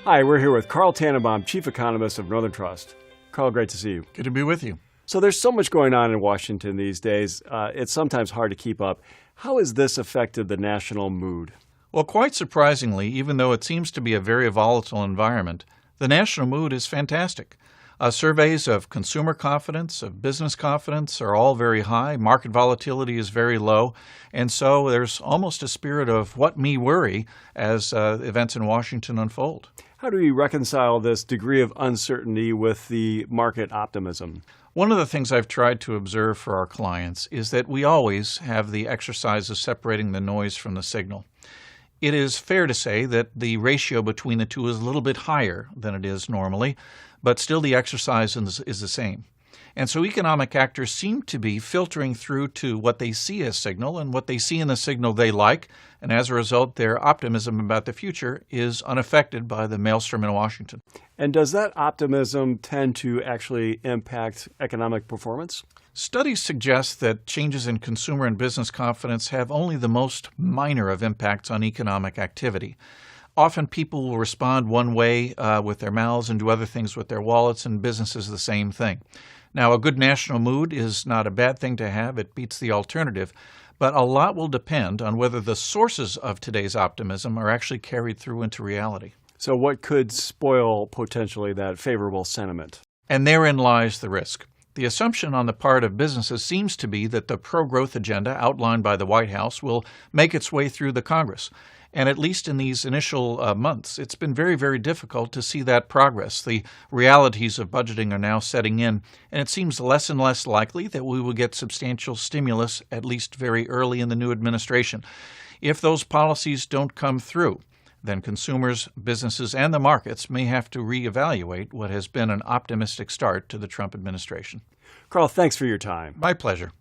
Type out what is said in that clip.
Hi, we're here with Carl Tannenbaum, Chief Economist of Northern Trust. Carl, great to see you. Good to be with you. So there's so much going on in Washington these days. It's sometimes hard to keep up. How has this affected the national mood? Well, quite surprisingly, even though it seems to be a very volatile environment, the national mood is fantastic. Surveys of consumer confidence, of business confidence are all very high. Market volatility is very low. And so there's almost a spirit of what me worry as events in Washington unfold. How do we reconcile this degree of uncertainty with the market optimism? One of the things I've tried to observe for our clients is that we always have the exercise of separating the noise from the signal. It is fair to say that the ratio between the two is a little bit higher than it is normally, but still the exercise is the same. And so economic actors seem to be filtering through to what they see as signal, and what they see in the signal they like, and as a result, their optimism about the future is unaffected by the maelstrom in Washington. And does that optimism tend to actually impact economic performance? Studies suggest that changes in consumer and business confidence have only the most minor of impacts on economic activity. Often people will respond one way with their mouths and do other things with their wallets, and businesses the same thing. Now, a good national mood is not a bad thing to have. It beats the alternative. But a lot will depend on whether the sources of today's optimism are actually carried through into reality. So what could spoil potentially that favorable sentiment? And therein lies the risk. The assumption on the part of businesses seems to be that the pro-growth agenda outlined by the White House will make its way through the Congress. And at least in these initial months, it's been very, very difficult to see that progress. The realities of budgeting are now setting in, and it seems less and less likely that we will get substantial stimulus, at least very early in the new administration. If those policies don't come through, then consumers, businesses, and the markets may have to reevaluate what has been an optimistic start to the Trump administration. Carl, thanks for your time. My pleasure.